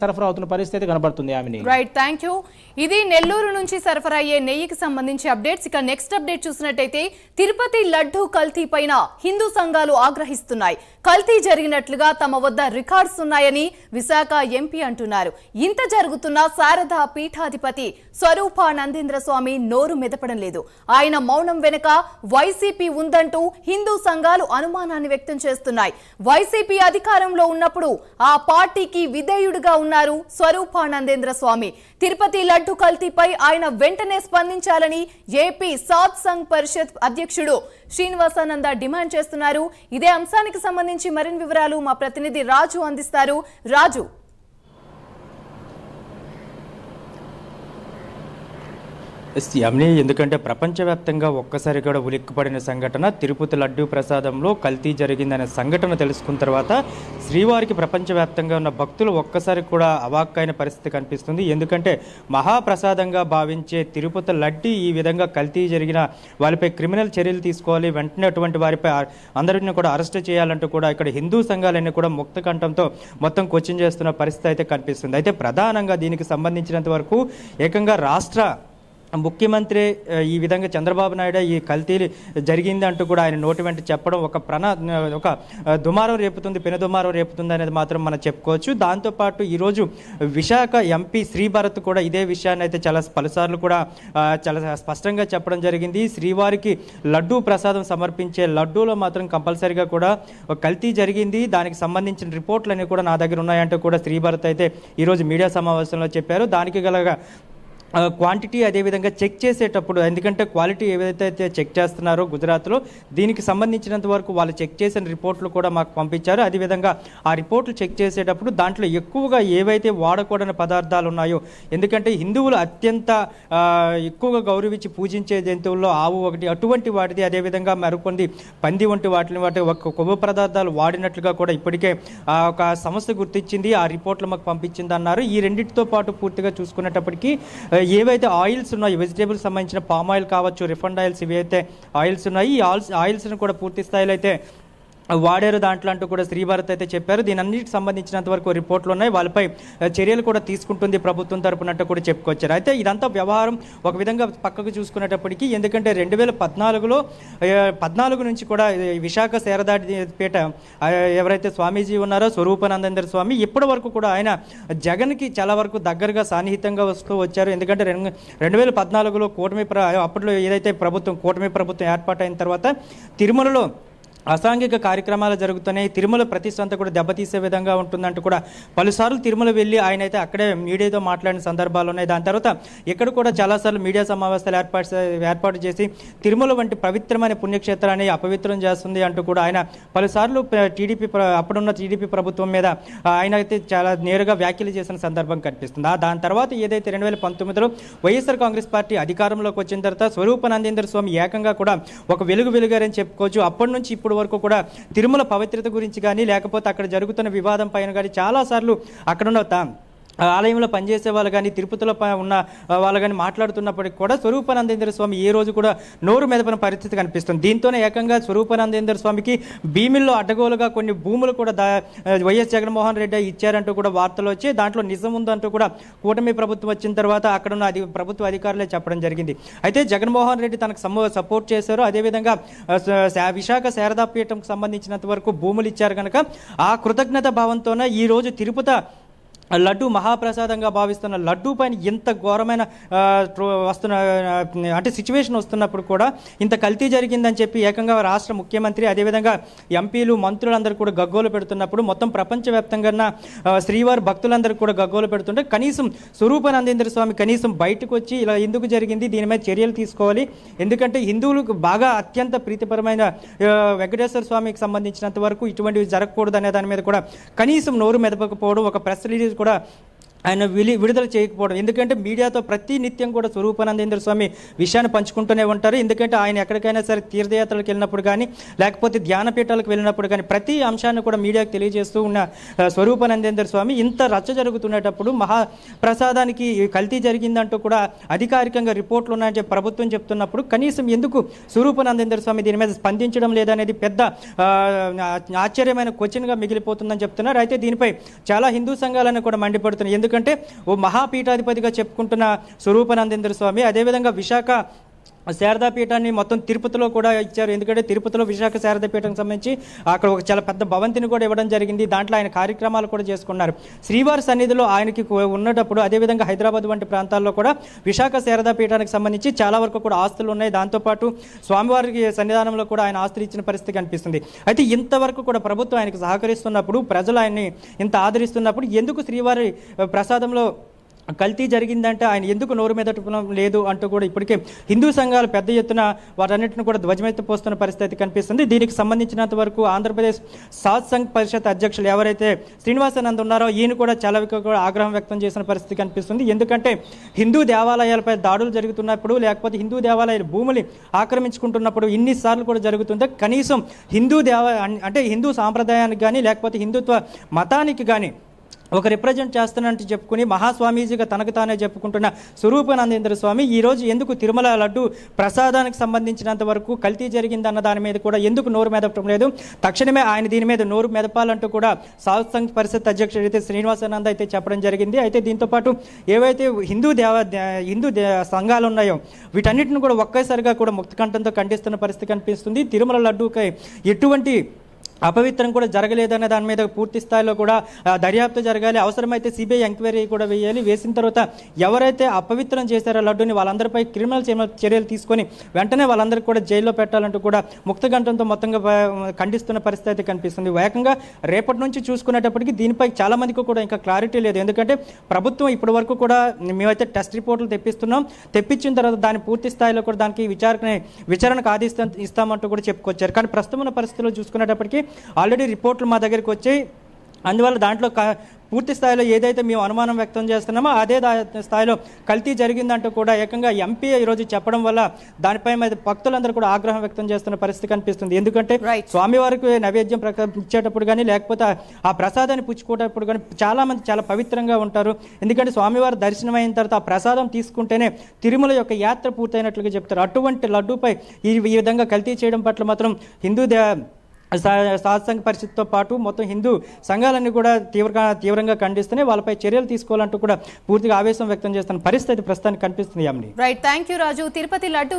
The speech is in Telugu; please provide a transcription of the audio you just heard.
సరఫరా అవుతున్న పరిస్థితి కనబడుతుంది ఆమెని. Right, thank you. ఇది నెల్లూరు నుంచి సరఫరా అయ్యే నెయ్యికి సంబంధించి అప్డేట్స్. ఇక నెక్స్ట్ అప్డేట్ చూసినట్టయితే తిరుపతి లడ్డూ కల్తీ పైన హిందూ సంఘాలు ఆగ్రహిస్తున్నాయి. కల్తీ జరిగినట్లుగా తమ వద్ద రికార్డ్స్ ఉన్నాయని విశాఖ ఎంపీ అంటున్నారు. ఇంత జరుగుతున్న శారదా పీఠాధిపతి స్వరూపానందేంద్ర స్వామి నోరు మెదపడం లేదు. ఆయన మౌనం వెనుక వైసీపీ ఉందంటూ హిందూ సంఘాలు అనుమానాన్ని వ్యక్తం చేస్తున్నాయి. వైసీపీ అధికారంలో ఉన్నప్పుడు ఆ పార్టీకి విధేయుడుగా ఉన్నారు స్వరూపానందేంద్ర స్వామి. తిరుపతి లడ్డు కల్తీపై ఆయన వెంటనే స్పందించాలని ఏపీ సాత్ సంఘ్ పరిషత్ అధ్యక్షుడు శ్రీనివాసానంద డిమాండ్ చేస్తున్నారు. ఇదే అంశానికి సంబంధించి మరిన్ని వివరాలు మా ప్రతినిధి రాజు అందిస్తారు. రాజు, యామిని, ఎందుకంటే ప్రపంచవ్యాప్తంగా ఒక్కసారి కూడా ఉలిక్కిపడిన సంఘటన తిరుపతి లడ్డూ ప్రసాదంలో కల్తీ జరిగిందనే సంఘటన తెలుసుకున్న తర్వాత శ్రీవారికి ప్రపంచవ్యాప్తంగా ఉన్న భక్తులు ఒక్కసారి కూడా అవాక్కైన పరిస్థితి కనిపిస్తుంది. ఎందుకంటే మహాప్రసాదంగా భావించే తిరుపతి లడ్డీ ఈ విధంగా కల్తీ జరిగిన వారిపై క్రిమినల్ చర్యలు తీసుకోవాలి, వెంటనే అటువంటి వారిపై అందరినీ కూడా అరెస్ట్ చేయాలంటూ కూడా ఇక్కడ హిందూ సంఘాలన్నీ కూడా ముక్త కంఠంతో మొత్తం క్వశ్చన్ చేస్తున్న పరిస్థితి అయితే కనిపిస్తుంది. అయితే ప్రధానంగా దీనికి సంబంధించినంత వరకు ఏకంగా రాష్ట్ర ముఖ్యమంత్రి ఈ విధంగా చంద్రబాబు నాయుడు ఈ కల్తీ జరిగింది అంటూ కూడా ఆయన నోటి వెంట చెప్పడం ఒక దుమారం రేపుతుంది, పెనుదుమారం రేపుతుంది అనేది మాత్రం మనం చెప్పుకోవచ్చు. దాంతోపాటు ఈరోజు విశాఖ ఎంపీ శ్రీభరత్ కూడా ఇదే విషయాన్ని అయితే చాలా పలుసార్లు కూడా చాలా స్పష్టంగా చెప్పడం జరిగింది. శ్రీవారికి లడ్డూ ప్రసాదం సమర్పించే లడ్డూలో మాత్రం కంపల్సరీగా కూడా కల్తీ జరిగింది, దానికి సంబంధించిన రిపోర్ట్లన్నీ కూడా నా దగ్గర ఉన్నాయంటూ కూడా శ్రీభరత్ అయితే ఈరోజు మీడియా సమావేశంలో చెప్పారు. దానికి గల క్వాంటిటీ అదేవిధంగా చెక్ చేసేటప్పుడు, ఎందుకంటే క్వాలిటీ ఏదైతే చెక్ చేస్తున్నారో గుజరాత్లో, దీనికి సంబంధించినంత వరకు వాళ్ళు చెక్ చేసిన రిపోర్ట్లు కూడా మాకు పంపించారు. అదేవిధంగా ఆ రిపోర్ట్లు చెక్ చేసేటప్పుడు దాంట్లో ఎక్కువగా ఏవైతే వాడకూడని పదార్థాలు ఉన్నాయో, ఎందుకంటే హిందువులు అత్యంత ఎక్కువగా గౌరవించి పూజించే జంతువుల్లో ఆవు ఒకటి, అటువంటి వాటిది, అదేవిధంగా మరికొన్ని పంది వంటి వాటి ఒక కొవ్వు పదార్థాలు వాడినట్లుగా కూడా ఇప్పటికే ఒక సంస్థ గుర్తించింది, ఆ రిపోర్ట్లు మాకు పంపించింది అన్నారు. ఈ రెండింటితో పాటు పూర్తిగా చూసుకునేటప్పటికీ ఏవైతే ఆయిల్స్ ఉన్నాయో, వెజిటేబుల్స్ సంబంధించిన పామ్ ఆయిల్ కావచ్చు, రిఫండ్ ఆయిల్స్, ఇవైతే ఆయిల్స్ ఉన్నాయి, ఈ ఆయిల్స్ని కూడా పూర్తి స్థాయిలో అయితే వాడారు దాంట్లో అంటూ కూడా శ్రీభరత్ అయితే చెప్పారు. దీని అన్నిటికి సంబంధించినంత వరకు రిపోర్ట్లు ఉన్నాయి, వాళ్ళపై చర్యలు కూడా తీసుకుంటుంది ప్రభుత్వం తరపునట్టు కూడా చెప్పుకొచ్చారు. అయితే ఇదంతా వ్యవహారం ఒక విధంగా పక్కకు చూసుకునేటప్పటికీ, ఎందుకంటే 2014 నుంచి కూడా విశాఖ శారదాపీఠ ఎవరైతే స్వామీజీ ఉన్నారో స్వరూపానందేంద్ర స్వామి, ఇప్పటి వరకు కూడా ఆయన జగన్కి చాలా వరకు దగ్గరగా సాన్నిహితంగా వస్తూ వచ్చారు. ఎందుకంటే 2014లో అప్పట్లో ఏదైతే కూటమి ప్రభుత్వం ఏర్పాటైన తర్వాత తిరుమలలో అసాంఘిక కార్యక్రమాలు జరుగుతున్నాయి, తిరుమల ప్రతిష్ట అంతా కూడా దెబ్బతీసే విధంగా ఉంటుందంటూ కూడా పలుసార్లు తిరుమల వెళ్ళి ఆయన అయితే అక్కడే మీడియాతో మాట్లాడిన సందర్భాలు ఉన్నాయి. దాని తర్వాత ఇక్కడ కూడా చాలాసార్లు మీడియా సమావేశాలు ఏర్పాటు చేసి తిరుమల వంటి పవిత్రమైన పుణ్యక్షేత్రాన్ని అపవిత్రం చేస్తుంది అంటూ కూడా ఆయన పలుసార్లు అప్పుడున్న టీడీపీ ప్రభుత్వం మీద ఆయన అయితే చాలా నేరుగా వ్యాఖ్యలు చేసిన సందర్భం కనిపిస్తుంది. దాని తర్వాత ఏదైతే 2019లో వైఎస్ఆర్ కాంగ్రెస్ పార్టీ అధికారంలోకి వచ్చిన తర్వాత స్వరూపానందేంద్ర స్వామి ఏకంగా కూడా ఒక వెలుగారని చెప్పుకోవచ్చు. అప్పటి నుంచి ఇప్పుడు వరకు కూడా తిరుమల పవిత్రత గురించి కానీ, లేకపోతే అక్కడ జరుగుతున్న వివాదం పైన కానీ చాలాసార్లు అక్కడున్న ఆలయంలో పనిచేసే వాళ్ళు కానీ, తిరుపతిలో ఉన్న వాళ్ళు కానీ మాట్లాడుతున్నప్పటికీ కూడా స్వరూపానందేంద్ర స్వామి ఏ రోజు కూడా నోరు మెదపని పరిస్థితి కనిపిస్తుంది. దీంతోనే ఏకంగా స్వరూపానందేంద్ర స్వామికి భీమిల్లో అడ్డగోలుగా కొన్ని భూములు కూడా వైఎస్ జగన్మోహన్ రెడ్డి ఇచ్చారంటూ కూడా వార్తలు వచ్చి, దాంట్లో నిజం ఉందంటూ కూడా కూటమి ప్రభుత్వం వచ్చిన తర్వాత అక్కడున్న ప్రభుత్వ అధికారులే చెప్పడం జరిగింది. అయితే జగన్మోహన్ రెడ్డి తనకు సపోర్ట్ చేశారు, అదేవిధంగా విశాఖ శారదాపీఠంకు సంబంధించినంత వరకు భూములు ఇచ్చారు కనుక ఆ కృతజ్ఞత భావంతోనే ఈరోజు తిరుపతి లడ్డు మహాప్రసాదంగా భావిస్తున్న లడ్డూ పైన ఇంత ఘోరమైన అంటే సిచ్యువేషన్ వస్తున్నప్పుడు కూడా ఇంత కల్తీ జరిగిందని చెప్పి ఏకంగా రాష్ట్ర ముఖ్యమంత్రి, అదేవిధంగా ఎంపీలు, మంత్రులందరూ కూడా గగ్గోలు పెడుతున్నప్పుడు, మొత్తం ప్రపంచవ్యాప్తంగా శ్రీవారి భక్తులందరూ కూడా గగ్గోలు పెడుతుంటే కనీసం స్వరూపానందేంద్ర స్వామి కనీసం బయటకు వచ్చి ఇలా ఎందుకు జరిగింది, దీని మీద చర్యలు తీసుకోవాలి, ఎందుకంటే హిందువులకు బాగా అత్యంత ప్రీతిపరమైన వెంకటేశ్వర స్వామికి సంబంధించినంత వరకు ఇటువంటివి జరగకూడదు అనే దాని మీద కూడా కనీసం నోరు మెదపకపోవడం, ఒక ప్రెస్ రిలీజ్ కూడా ఆయన విడుదల చేయకపోవడం. ఎందుకంటే మీడియాతో ప్రతి నిత్యం కూడా స్వరూపానందేంద్ర స్వామి విషయాన్ని పంచుకుంటూనే ఉంటారు. ఎందుకంటే ఆయన ఎక్కడికైనా సరే తీర్థయాత్రలకు వెళ్ళినప్పుడు కానీ లేకపోతే ధ్యానపీఠాలకు వెళ్ళినప్పుడు కానీ ప్రతి అంశాన్ని కూడా మీడియాకు తెలియజేస్తూ ఉన్న స్వరూపానందేంద్ర స్వామి ఇంత రచ్చ జరుగుతున్నప్పుడు మహాప్రసాదానికి కల్తీ జరిగిందంటూ కూడా అధికారికంగా రిపోర్ట్లు ఉన్నాయని చెప్పి ప్రభుత్వం చెప్తున్నప్పుడు కనీసం ఎందుకు స్వరూపానందేంద్ర స్వామి దీని మీద స్పందించడం లేదనేది పెద్ద ఆశ్చర్యమైన క్వశ్చన్గా మిగిలిపోతుందని చెప్తున్నారు. అయితే దీనిపై చాలా హిందూ సంఘాలను కూడా మండిపడుతున్నాయి. ఎందుకంటే ఓ మహాపీఠాధిపతిగా చెప్పుకుంటున్న స్వరూపానందేంద్ర స్వామి అదేవిధంగా విశాఖ శారదాపీఠాన్ని మొత్తం తిరుపతిలో కూడా ఇచ్చారు. ఎందుకంటే తిరుపతిలో విశాఖ శారదాపీఠానికి సంబంధించి అక్కడ ఒక చాలా పెద్ద భవంతిని కూడా ఇవ్వడం జరిగింది. దాంట్లో ఆయన కార్యక్రమాలు కూడా చేసుకున్నారు. శ్రీవారి సన్నిధిలో ఆయనకి ఉన్నటప్పుడు అదేవిధంగా హైదరాబాద్ వంటి ప్రాంతాల్లో కూడా విశాఖ శారదాపీఠానికి సంబంధించి చాలా వరకు కూడా ఆస్తులు ఉన్నాయి. దాంతోపాటు స్వామివారికి సన్నిధానంలో కూడా ఆయన ఆస్తులు ఇచ్చిన పరిస్థితి కనిపిస్తుంది. అయితే ఇంతవరకు కూడా ప్రభుత్వం ఆయనకు సహకరిస్తున్నప్పుడు, ప్రజలు ఆయన్ని ఇంత ఆదరిస్తున్నప్పుడు ఎందుకు శ్రీవారి ప్రసాదంలో కల్తీ జరిగిందంటే ఆయన ఎందుకు నోరు మెదటం లేదు అంటూ కూడా ఇప్పటికే హిందూ సంఘాలు పెద్ద ఎత్తున వాటన్నిటిని కూడా ధ్వజమెత్తిపోస్తున్న పరిస్థితి కనిపిస్తుంది. దీనికి సంబంధించినంత వరకు ఆంధ్రప్రదేశ్ సాత్ సంఘ్ పరిషత్ అధ్యక్షులు ఎవరైతే శ్రీనివాసానంద్ ఉన్నారో ఈయన కూడా చాలా కూడా ఆగ్రహం వ్యక్తం చేసిన పరిస్థితి కనిపిస్తుంది. ఎందుకంటే హిందూ దేవాలయాలపై దాడులు జరుగుతున్నప్పుడు లేకపోతే హిందూ దేవాలయాల భూములు ఆక్రమించుకుంటున్నప్పుడు ఇన్నిసార్లు కూడా జరుగుతుంటే కనీసం అంటే హిందూ సాంప్రదాయానికి కానీ లేకపోతే హిందుత్వ మతానికి కానీ ఒక రిప్రజెంట్ చేస్తున్నట్టు చెప్పుకుని మహాస్వామీజీగా తనకు తానే చెప్పుకుంటున్న స్వరూపానందేంద్ర స్వామి ఈరోజు ఎందుకు తిరుమల లడ్డు ప్రసాదానికి సంబంధించినంత వరకు కల్తీ జరిగిందన్న దాని మీద కూడా ఎందుకు నోరు మెదపడం లేదు? తక్షణమే ఆయన దీని మీద నోరు మెదపాలంటూ కూడా సాత్ సంఘ్ పరిషత్ అధ్యక్షుడు అయితే శ్రీనివాసానంద్ అయితే చెప్పడం జరిగింది. అయితే దీంతోపాటు ఏవైతే హిందూ సంఘాలు ఉన్నాయో వీటన్నిటిని కూడా ఒక్కసారిగా కూడా ముక్తకంఠంతో ఖండిస్తున్న పరిస్థితి కనిపిస్తుంది. తిరుమల లడ్డూకై ఎటువంటి అపవిత్రం కూడా జరగలేదనే దాని మీద పూర్తి స్థాయిలో కూడా దర్యాప్తు జరగాలి. అవసరమైతే సిబిఐ ఎంక్వైరీ కూడా వేయాలి. వేసిన తర్వాత ఎవరైతే అపవిత్రం చేశారో లడ్డూని వాళ్ళందరిపై క్రిమినల్ చర్యలు తీసుకొని వెంటనే వాళ్ళందరికీ కూడా జైల్లో పెట్టాలంటూ కూడా ముక్తకంఠంతో మొత్తంగా ఖండిస్తున్న పరిస్థితి కనిపిస్తుంది. వేగంగా రేపటి నుంచి చూసుకునేటప్పటికీ దీనిపై చాలా మందికి కూడా ఇంకా క్లారిటీ లేదు. ఎందుకంటే ప్రభుత్వం ఇప్పటి వరకు కూడా మేమైతే టెస్ట్ రిపోర్ట్లు తెప్పించిన తర్వాత దాని పూర్తి స్థాయిలో కూడా దానికి విచారణకు ఇస్తామంటూ కూడా చెప్పుకొచ్చారు. కానీ ప్రస్తుతం ఉన్న పరిస్థితుల్లో చూసుకునేటప్పటికీ ఆల్రెడీ రిపోర్ట్లు మా దగ్గరికి వచ్చాయి. అందువల్ల దాంట్లో పూర్తి స్థాయిలో ఏదైతే మేము అనుమానం వ్యక్తం చేస్తున్నామో అదే స్థాయిలో కల్తీ జరిగిందంటూ కూడా ఏకంగా ఎంపీ ఈరోజు చెప్పడం వల్ల దానిపై భక్తులందరూ కూడా ఆగ్రహం వ్యక్తం చేస్తున్న పరిస్థితి కనిపిస్తుంది. ఎందుకంటే స్వామివారికి నైవేద్యం ఇచ్చేటప్పుడు కానీ లేకపోతే ఆ ప్రసాదాన్ని పుచ్చుకోవటప్పుడు కానీ చాలా మంది చాలా పవిత్రంగా ఉంటారు. ఎందుకంటే స్వామివారి దర్శనం అయిన తర్వాత ఆ ప్రసాదం తీసుకుంటేనే తిరుమల యొక్క యాత్ర పూర్తయినట్లుగా చెప్తారు. అటువంటి లడ్డూపై ఈ విధంగా కల్తీ చేయడం పట్ల మాత్రం సాత్ సంఘ్ పరిషత్తో పాటు మొత్తం హిందూ సంఘాలన్నీ కూడా తీవ్రంగా ఖండిస్తూనే వాళ్ళపై చర్యలు తీసుకోవాలంటూ కూడా పూర్తిగా ఆవేశం వ్యక్తం చేస్తున్న పరిస్థితి ప్రస్తుతానికి కనిపిస్తుంది. Right, thank you Raju. Tirupati laddu